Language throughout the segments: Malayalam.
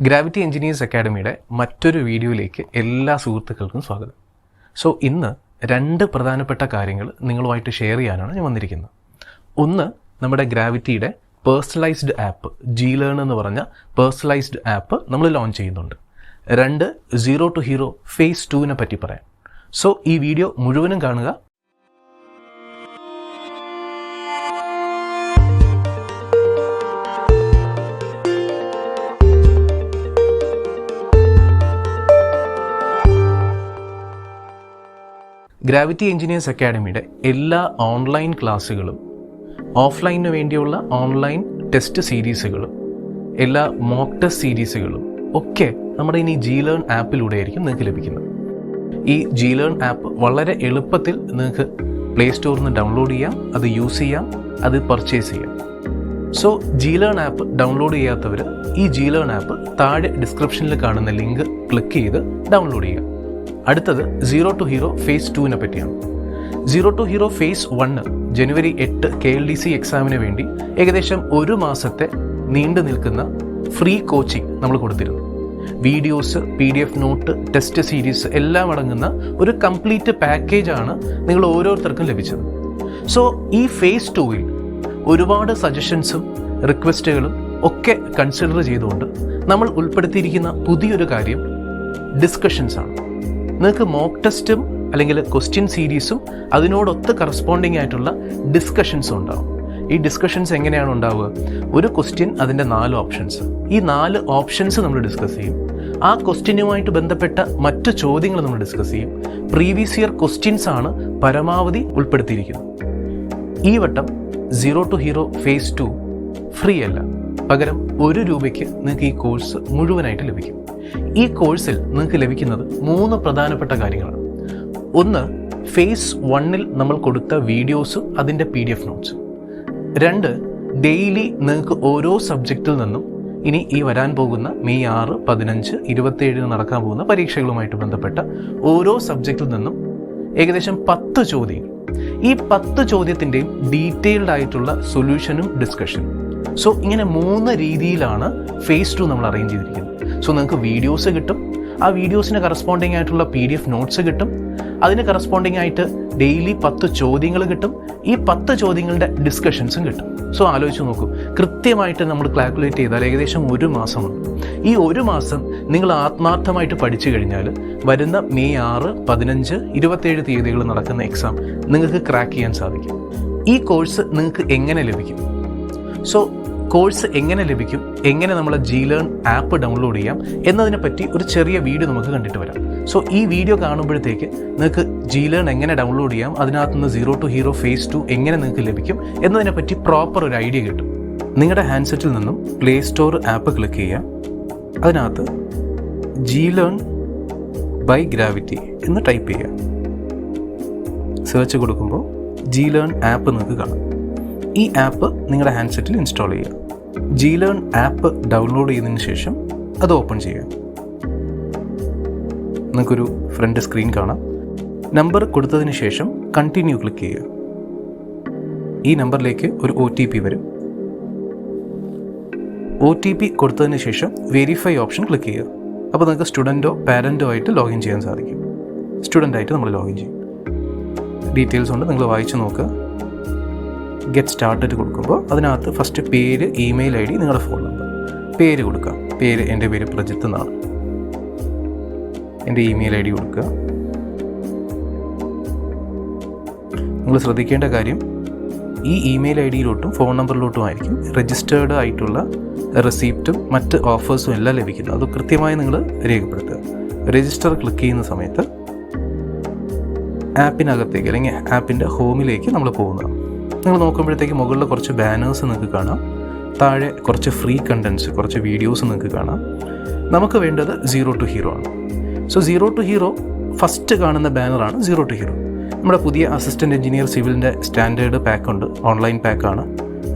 ഗ്രാവിറ്റി എഞ്ചിനീയേഴ്സ് അക്കാഡമിയുടെ മറ്റൊരു വീഡിയോയിലേക്ക് എല്ലാ സുഹൃത്തുക്കൾക്കും സ്വാഗതം. ഇന്ന് രണ്ട് പ്രധാനപ്പെട്ട കാര്യങ്ങൾ നിങ്ങളുമായിട്ട് ഷെയർ ചെയ്യാനാണ് ഞാൻ വന്നിരിക്കുന്നത്. ഒന്ന്, നമ്മുടെ ഗ്രാവിറ്റിയുടെ പേഴ്സണലൈസ്ഡ് ആപ്പ് G-Learn എന്ന് പറഞ്ഞ പേഴ്സണലൈസ്ഡ് ആപ്പ് നമ്മൾ ലോഞ്ച് ചെയ്യുന്നുണ്ട്. രണ്ട്, Zero2Hero Phase 2 പറ്റി പറയാം. ഈ വീഡിയോ മുഴുവനും കാണുക. ഗ്രാവിറ്റി എഞ്ചിനീയേഴ്സ് അക്കാഡമിയുടെ എല്ലാ ഓൺലൈൻ ക്ലാസ്സുകളും, ഓഫ്ലൈനിന് വേണ്ടിയുള്ള ഓൺലൈൻ ടെസ്റ്റ് സീരീസുകളും, എല്ലാ മോക്ക് ടെസ്റ്റ് സീരീസുകളും ഒക്കെ നമ്മുടെ ഇനി G-Learn ആപ്പിലൂടെ ആയിരിക്കും നിങ്ങൾക്ക് ലഭിക്കുന്നത്. ഈ G-Learn ആപ്പ് വളരെ എളുപ്പത്തിൽ നിങ്ങൾക്ക് പ്ലേ സ്റ്റോറിൽ നിന്ന് ഡൗൺലോഡ് ചെയ്യാം, അത് യൂസ് ചെയ്യാം, അത് പർച്ചേസ് ചെയ്യാം. G-Learn ആപ്പ് ഡൗൺലോഡ് ചെയ്യാത്തവർ ഈ G-Learn ആപ്പ് താഴെ ഡിസ്ക്രിപ്ഷനിൽ കാണുന്ന ലിങ്ക് ക്ലിക്ക് ചെയ്ത് ഡൗൺലോഡ് ചെയ്യുക. അടുത്തത് Zero2Hero Phase 2 പറ്റിയാണ്. Zero2Hero Phase 1 ജനുവരി 8 KLDC എക്സാമിന് വേണ്ടി ഏകദേശം ഒരു മാസത്തെ നീണ്ടു നിൽക്കുന്ന ഫ്രീ കോച്ചിങ് നമ്മൾ കൊടുത്തിരുന്നു. Videos, PDF note, test series എല്ലാം അടങ്ങുന്ന ഒരു കംപ്ലീറ്റ് പാക്കേജാണ് നിങ്ങൾ ഓരോരുത്തർക്കും ലഭിച്ചത്. ഈ ഫേസ് 2 ഒരുപാട് സജഷൻസും റിക്വസ്റ്റുകളും ഒക്കെ കൺസിഡർ ചെയ്തുകൊണ്ട് നമ്മൾ ഉൾപ്പെടുത്തിയിരിക്കുന്ന പുതിയൊരു കാര്യം ഡിസ്കഷൻസ് ആണ്. നിങ്ങൾക്ക് മോക്ക് ടെസ്റ്റും അല്ലെങ്കിൽ ക്വസ്റ്റ്യൻ സീരീസും അതിനോടൊത്ത് കറസ്പോണ്ടിങ് ആയിട്ടുള്ള ഡിസ്കഷൻസും ഉണ്ടാവും. ഈ ഡിസ്കഷൻസ് എങ്ങനെയാണ് ഉണ്ടാവുക? ഒരു ക്വസ്റ്റ്യൻ, അതിൻ്റെ 4 ഓപ്ഷൻസ്. ഈ 4 ഓപ്ഷൻസ് നമ്മൾ ഡിസ്കസ് ചെയ്യും. ആ ക്വസ്റ്റ്യനുമായിട്ട് ബന്ധപ്പെട്ട മറ്റു ചോദ്യങ്ങൾ നമ്മൾ ഡിസ്കസ് ചെയ്യും. പ്രീവിയസ് ഇയർ ക്വസ്റ്റ്യൻസ് ആണ് പരമാവധി ഉൾപ്പെടുത്തിയിരിക്കുന്നത്. ഈ വട്ടം Zero2Hero Phase 2 ഫ്രീ അല്ല, പകരം 1 രൂപയ്ക്ക് നിങ്ങൾക്ക് ഈ കോഴ്സ് മുഴുവനായിട്ട് ലഭിക്കും. ഈ കോഴ്സിൽ നിങ്ങൾക്ക് ലഭിക്കുന്നത് 3 പ്രധാനപ്പെട്ട കാര്യങ്ങളാണ്. ഒന്ന്, ഫേസ് 1 നമ്മൾ കൊടുത്ത വീഡിയോസും അതിൻ്റെ PDF നോട്ട്സും. 2, ഡെയിലി നിങ്ങൾക്ക് ഓരോ സബ്ജക്റ്റിൽ നിന്നും ഇനി ഈ വരാൻ പോകുന്ന മെയ് 6, 15, 27 നടക്കാൻ പോകുന്ന പരീക്ഷകളുമായിട്ട് ബന്ധപ്പെട്ട ഓരോ സബ്ജക്റ്റിൽ നിന്നും ഏകദേശം 10 ചോദ്യങ്ങൾ. ഈ 10 ചോദ്യത്തിൻ്റെയും ഡീറ്റെയിൽഡ് ആയിട്ടുള്ള സൊല്യൂഷനും ഡിസ്കഷനും. ഇങ്ങനെ 3 രീതിയിലാണ് ഫേസ് 2 നമ്മൾ അറേഞ്ച് ചെയ്തിരിക്കുന്നത്. നിങ്ങൾക്ക് വീഡിയോസ് കിട്ടും, ആ വീഡിയോസിന് കറസ്പോണ്ടിങ് ആയിട്ടുള്ള PDF നോട്ട്സ് കിട്ടും, അതിന് കറസ്പോണ്ടിങ് ആയിട്ട് ഡെയിലി 10 ചോദ്യങ്ങൾ കിട്ടും, ഈ 10 ചോദ്യങ്ങളുടെ ഡിസ്കഷൻസും കിട്ടും. ആലോചിച്ച് നോക്കൂ, കൃത്യമായിട്ട് നമ്മൾ കാൽക്കുലേറ്റ് ചെയ്താൽ ഏകദേശം 1 മാസമുണ്ട്. ഈ 1 മാസം നിങ്ങൾ ആത്മാർത്ഥമായിട്ട് പഠിച്ചു കഴിഞ്ഞാൽ വരുന്ന മെയ് 6, 15, 27 തീയതികൾ നടക്കുന്ന എക്സാം നിങ്ങൾക്ക് ക്രാക്ക് ചെയ്യാൻ സാധിക്കും. ഈ കോഴ്സ് നിങ്ങൾക്ക് എങ്ങനെ ലഭിക്കും? കോഴ്സ് എങ്ങനെ ലഭിക്കും, എങ്ങനെ നമ്മൾ G-Learn ആപ്പ് ഡൗൺലോഡ് ചെയ്യാം എന്നതിനെ പറ്റി ഒരു ചെറിയ വീഡിയോ നമുക്ക് കണ്ടിട്ട് വരാം. ഈ വീഡിയോ കാണുമ്പോഴത്തേക്ക് നിങ്ങൾക്ക് G-Learn എങ്ങനെ ഡൗൺലോഡ് ചെയ്യാം, അതിനകത്തുനിന്ന് Zero2Hero Phase 2 എങ്ങനെ നിങ്ങൾക്ക് ലഭിക്കും എന്നതിനെ പറ്റി പ്രോപ്പർ ഒരു ഐഡിയ കിട്ടും. നിങ്ങളുടെ ഹാൻഡ്സെറ്റിൽ നിന്നും പ്ലേ സ്റ്റോർ ആപ്പ് ക്ലിക്ക് ചെയ്യുക. അതിനകത്ത് G-Learn by ഗ്രാവിറ്റി എന്ന് ടൈപ്പ് ചെയ്യുക. സെർച്ച് കൊടുക്കുമ്പോൾ G-Learn ആപ്പ് നിങ്ങൾക്ക് കാണാം. ഈ ആപ്പ് നിങ്ങളുടെ ഹാൻഡ്സെറ്റിൽ ഇൻസ്റ്റാൾ ചെയ്യുക. G-Learn ആപ്പ് ഡൗൺലോഡ് ചെയ്തതിന് ശേഷം അത് ഓപ്പൺ ചെയ്യുക. നിങ്ങൾക്കൊരു ഫ്രണ്ട് സ്ക്രീൻ കാണാം. നമ്പർ കൊടുത്തതിന് ശേഷം കണ്ടിന്യൂ ക്ലിക്ക് ചെയ്യുക. ഈ നമ്പറിലേക്ക് ഒരു OTP വരും. OTP കൊടുത്തതിന് ശേഷം വെരിഫൈ ഓപ്ഷൻ ക്ലിക്ക് ചെയ്യുക. അപ്പോൾ നിങ്ങൾക്ക് സ്റ്റുഡൻറ്റോ പാരൻറ്റോ ആയിട്ട് ലോഗിൻ ചെയ്യാൻ സാധിക്കും. സ്റ്റുഡൻ്റായിട്ട് നമ്മൾ ലോഗിൻ ചെയ്യും. ഡീറ്റെയിൽസ് ഉണ്ട്, നിങ്ങൾ വായിച്ച് നോക്കുക. ഗെറ്റ് സ്റ്റാർട്ടഡ് കൊടുക്കുമ്പോൾ അതിനകത്ത് ഫസ്റ്റ് പേര്, ഇമെയിൽ ID, നിങ്ങളുടെ ഫോൺ നമ്പർ, പേര് കൊടുക്കുക. എൻ്റെ പേര് പ്രജിത്ത് എന്നാണ്. എൻ്റെ ഇമെയിൽ ID കൊടുക്കുക. നിങ്ങൾ ശ്രദ്ധിക്കേണ്ട കാര്യം, ഈ ഇമെയിൽ IDയിലോട്ടും ഫോൺ നമ്പറിലോട്ടും ആയിരിക്കും രജിസ്റ്റേർഡ് ആയിട്ടുള്ള റെസിപ്റ്റും മറ്റ് ഓഫേഴ്സും എല്ലാം ലഭിക്കുന്നത്. അത് കൃത്യമായി നിങ്ങൾ രേഖപ്പെടുത്തുക. രജിസ്റ്റർ ക്ലിക്ക് ചെയ്യുന്ന സമയത്ത് ആപ്പിനകത്തേക്ക് അല്ലെങ്കിൽ ആപ്പിൻ്റെ ഹോമിലേക്ക് നമ്മൾ പോകുന്നതാണ്. നിങ്ങൾ നോക്കുമ്പോഴത്തേക്ക് മുകളിൽ കുറച്ച് ബാനേഴ്സ് നിങ്ങൾക്ക് കാണാം, താഴെ കുറച്ച് ഫ്രീ കണ്ടൻസ്, കുറച്ച് വീഡിയോസ് നിങ്ങൾക്ക് കാണാം. നമുക്ക് വേണ്ടത് Zero2Hero ആണ്. Zero2Hero ഫസ്റ്റ് കാണുന്ന ബാനറാണ് Zero2Hero. നമ്മുടെ പുതിയ അസിസ്റ്റൻറ്റ് എഞ്ചിനീയർ സിവിലിൻ്റെ സ്റ്റാൻഡേർഡ് പാക്കുണ്ട്, ഓൺലൈൻ പാക്കാണ്.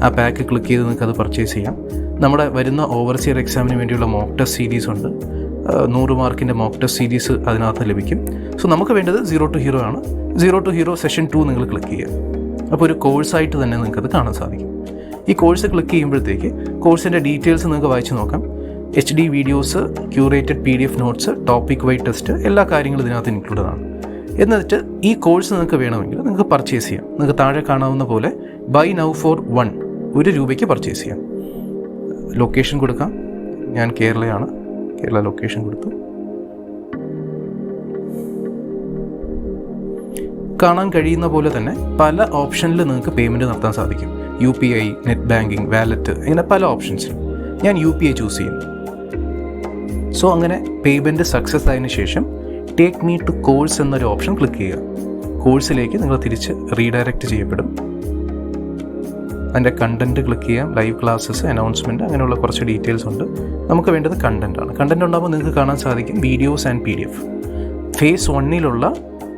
ആ പാക്ക് ക്ലിക്ക് ചെയ്ത് നിങ്ങൾക്ക് അത് പർച്ചേസ് ചെയ്യാം. നമ്മുടെ വരുന്ന ഓവർസിയർ എക്സാമിന് വേണ്ടിയുള്ള മോക്ക് ടെസ്റ്റ് സീരീസ് ഉണ്ട്. 100 മാർക്കിൻ്റെ മോക്ക് ടെസ്റ്റ് സീരീസ് അതിനകത്ത് ലഭിക്കും. നമുക്ക് വേണ്ടത് Zero2Hero ആണ്. Zero2Hero സെഷൻ 2 നിങ്ങൾ ക്ലിക്ക് ചെയ്യുക. അപ്പോൾ ഒരു കോഴ്സായിട്ട് തന്നെ നിങ്ങൾക്കത് കാണാൻ സാധിക്കും. ഈ കോഴ്സ് ക്ലിക്ക് ചെയ്യുമ്പോഴത്തേക്ക് കോഴ്സിൻ്റെ ഡീറ്റെയിൽസ് നിങ്ങൾക്ക് വായിച്ച് നോക്കാം. HD videos, curated PDF notes, topic wide test, എല്ലാ കാര്യങ്ങളും ഇതിനകത്ത് ഇൻക്ലൂഡഡ് ആണ്. എന്നിട്ട് ഈ കോഴ്സ് നിങ്ങൾക്ക് വേണമെങ്കിൽ നിങ്ങൾക്ക് പർച്ചേസ് ചെയ്യാം. നിങ്ങൾക്ക് താഴെ കാണാവുന്ന പോലെ ബൈ നൗ ഫോർ 1 രൂപയ്ക്ക് പർച്ചേസ് ചെയ്യാം. ലൊക്കേഷൻ കൊടുക്കാം. ഞാൻ കേരളയാണ്. കേരള ലൊക്കേഷൻ കൊടുത്തു. കാണാൻ കഴിയുന്ന പോലെ തന്നെ പല ഓപ്ഷനിൽ നിങ്ങൾക്ക് പേയ്മെൻറ്റ് നടത്താൻ സാധിക്കും. UPI, നെറ്റ് ബാങ്കിങ്, വാലറ്റ്, ഇങ്ങനെ പല ഓപ്ഷൻസിലും. ഞാൻ UPI ചൂസ് ചെയ്യുന്നു. സോ അങ്ങനെ പേയ്മെൻറ്റ് സക്സസ് ആയതിനു ശേഷം ടേക്ക് മീ ടു കോഴ്സ് എന്നൊരു ഓപ്ഷൻ ക്ലിക്ക് ചെയ്യുക. കോഴ്സിലേക്ക് നിങ്ങൾ തിരിച്ച് റീഡയറക്റ്റ് ചെയ്യപ്പെടും. അതിൻ്റെ കണ്ടൻറ്റ് ക്ലിക്ക് ചെയ്യാം. ലൈവ് ക്ലാസ്സസ്, അനൗൺസ്മെൻറ്റ്, അങ്ങനെയുള്ള കുറച്ച് ഡീറ്റെയിൽസ് ഉണ്ട്. നമുക്ക് വേണ്ടത് കണ്ടൻറ്റാണ്. കണ്ടൻറ്റ് ഉണ്ടാകുമ്പോൾ നിങ്ങൾക്ക് കാണാൻ സാധിക്കും വീഡിയോസ് ആൻഡ് PDF. ഫേസ് 1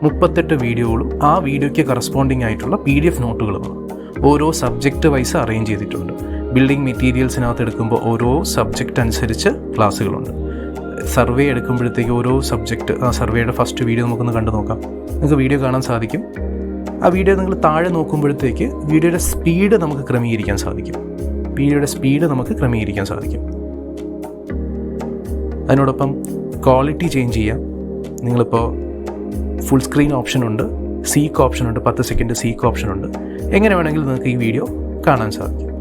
38 വീഡിയോകളും ആ വീഡിയോയ്ക്ക് കറസ്പോണ്ടിങ് ആയിട്ടുള്ള PDF നോട്ടുകളുമാണ്. ഓരോ സബ്ജക്റ്റ് വൈസ് അറേഞ്ച് ചെയ്തിട്ടുണ്ട്. ബിൽഡിംഗ് മെറ്റീരിയൽസിനകത്ത് എടുക്കുമ്പോൾ ഓരോ സബ്ജക്റ്റ് അനുസരിച്ച് ക്ലാസ്സുകളുണ്ട്. സർവേ എടുക്കുമ്പോഴത്തേക്ക് ഓരോ സബ്ജക്റ്റ്, ആ സർവേയുടെ ഫസ്റ്റ് വീഡിയോ നമുക്കൊന്ന് കണ്ടു നോക്കാം. നിങ്ങൾക്ക് വീഡിയോ കാണാൻ സാധിക്കും. ആ വീഡിയോ നിങ്ങൾ താഴെ നോക്കുമ്പോഴത്തേക്ക് വീഡിയോയുടെ സ്പീഡ് നമുക്ക് ക്രമീകരിക്കാൻ സാധിക്കും. അതിനോടൊപ്പം ക്വാളിറ്റി ചേഞ്ച് ചെയ്യാം. നിങ്ങളിപ്പോൾ ഫുൾ സ്ക്രീൻ ഓപ്ഷനുണ്ട്, സീക്ക് ഓപ്ഷനുണ്ട്, 10 സെക്കൻഡ് സീക്ക് ഓപ്ഷനുണ്ട്. എങ്ങനെ വേണമെങ്കിലും നിങ്ങൾക്ക് ഈ വീഡിയോ കാണാൻ സാധിക്കും.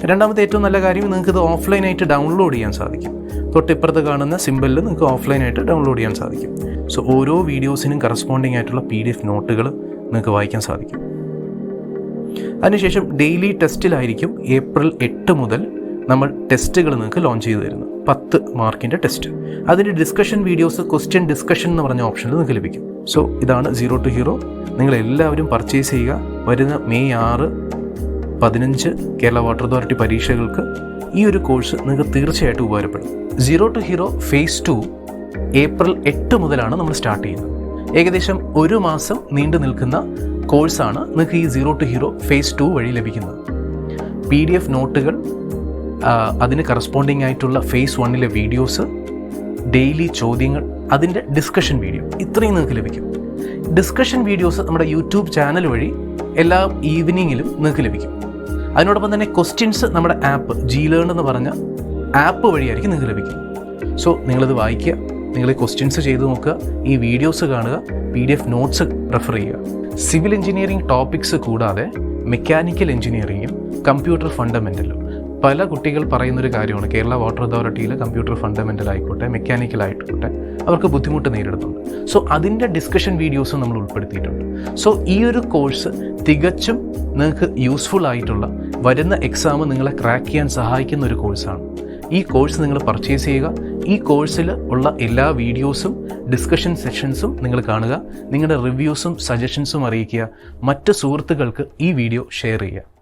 രണ്ടാമത്തെ ഏറ്റവും നല്ല കാര്യം, നിങ്ങൾക്കിത് ഓഫ്ലൈനായിട്ട് ഡൗൺലോഡ് ചെയ്യാൻ സാധിക്കും. തൊട്ടിപ്പുറത്ത് കാണുന്ന സിമ്പിളിൽ നിങ്ങൾക്ക് ഓഫ്ലൈനായിട്ട് ഡൗൺലോഡ് ചെയ്യാൻ സാധിക്കും. സോ ഓരോ വീഡിയോസിനും കറസ്പോണ്ടിങ് ആയിട്ടുള്ള PDF നോട്ടുകൾ നിങ്ങൾക്ക് വായിക്കാൻ സാധിക്കും. അതിനുശേഷം ഡെയിലി ടെസ്റ്റിലായിരിക്കും ഏപ്രിൽ 8 മുതൽ നമ്മൾ ടെസ്റ്റുകൾ നിങ്ങൾക്ക് ലോഞ്ച് ചെയ്ത് തരുന്നത്. 10 മാർക്കിൻ്റെ ടെസ്റ്റ്. അതിൻ്റെ ഡിസ്കഷൻ വീഡിയോസ്, ക്വസ്റ്റ്യൻ ഡിസ്കഷൻ എന്ന് പറഞ്ഞ ഓപ്ഷനിൽ നിങ്ങൾക്ക് ലഭിക്കും. സോ ഇതാണ് Zero2Hero. നിങ്ങളെല്ലാവരും പർച്ചേസ് ചെയ്യുക. വരുന്ന മെയ് 6, 15 കേരള വാട്ടർ അതോറിറ്റി പരീക്ഷകൾക്ക് ഈ ഒരു കോഴ്സ് നിങ്ങൾക്ക് തീർച്ചയായിട്ടും ഉപകാരപ്പെടും. Zero2Hero ഫേസ് 2 ഏപ്രിൽ 8 മുതലാണ് നമ്മൾ സ്റ്റാർട്ട് ചെയ്യുന്നത്. ഏകദേശം 1 മാസം നീണ്ടു നിൽക്കുന്ന കോഴ്സാണ് നിങ്ങൾക്ക് ഈ Zero2Hero ഫേസ് 2 വഴി ലഭിക്കുന്നത്. PDF നോട്ടുകൾ, അതിന് കറസ്പോണ്ടിങ് ആയിട്ടുള്ള ഫേസ് 1 വീഡിയോസ്, ഡെയിലി ചോദ്യങ്ങൾ, അതിൻ്റെ ഡിസ്കഷൻ വീഡിയോ, ഇത്രയും നിങ്ങൾക്ക് ലഭിക്കും. ഡിസ്കഷൻ വീഡിയോസ് നമ്മുടെ യൂട്യൂബ് ചാനൽ വഴി എല്ലാ ഈവനിങ്ങിലും നിങ്ങൾക്ക് ലഭിക്കും. അതിനോടൊപ്പം തന്നെ ക്വസ്റ്റ്യൻസ് നമ്മുടെ ആപ്പ് Glearn എന്ന് പറഞ്ഞ ആപ്പ് വഴിയായിരിക്കും നിങ്ങൾക്ക് ലഭിക്കും. സോ നിങ്ങളിത് വായിക്കുക, നിങ്ങൾ ക്വസ്റ്റ്യൻസ് ചെയ്ത് നോക്കുക, ഈ വീഡിയോസ് കാണുക, PDF നോട്ട്സ് റെഫർ ചെയ്യുക. സിവിൽ എഞ്ചിനീയറിംഗ് ടോപ്പിക്സ് കൂടാതെ മെക്കാനിക്കൽ എഞ്ചിനീയറിംഗും കമ്പ്യൂട്ടർ ഫണ്ടമെൻ്റലും പല കുട്ടികൾ പറയുന്നൊരു കാര്യമാണ്. കേരള വാട്ടർ അതോറിറ്റിയിൽ കമ്പ്യൂട്ടർ ഫണ്ടമെൻ്റൽ ആയിക്കോട്ടെ, മെക്കാനിക്കൽ ആയിക്കോട്ടെ, അവർക്ക് ബുദ്ധിമുട്ട് നേരിടുന്നുണ്ട്. സോ അതിൻ്റെ ഡിസ്കഷൻ വീഡിയോസ് നമ്മൾ ഉൾപ്പെടുത്തിയിട്ടുണ്ട്. സോ ഈ ഒരു കോഴ്സ് തികച്ചും നിങ്ങൾക്ക് യൂസ്ഫുൾ ആയിട്ടുള്ള, വരുന്ന എക്സാം നിങ്ങളെ ക്രാക്ക് ചെയ്യാൻ സഹായിക്കുന്ന ഒരു കോഴ്സാണ്. ഈ കോഴ്സ് നിങ്ങൾ പർച്ചേസ് ചെയ്യുക. ഈ കോഴ്സിൽ ഉള്ള എല്ലാ വീഡിയോസും ഡിസ്കഷൻ സെഷൻസും നിങ്ങൾ കാണുക. നിങ്ങളുടെ റിവ്യൂസും സജഷൻസും അറിയിക്കുക. മറ്റ് സുഹൃത്തുക്കൾക്ക് ഈ വീഡിയോ ഷെയർ ചെയ്യുക.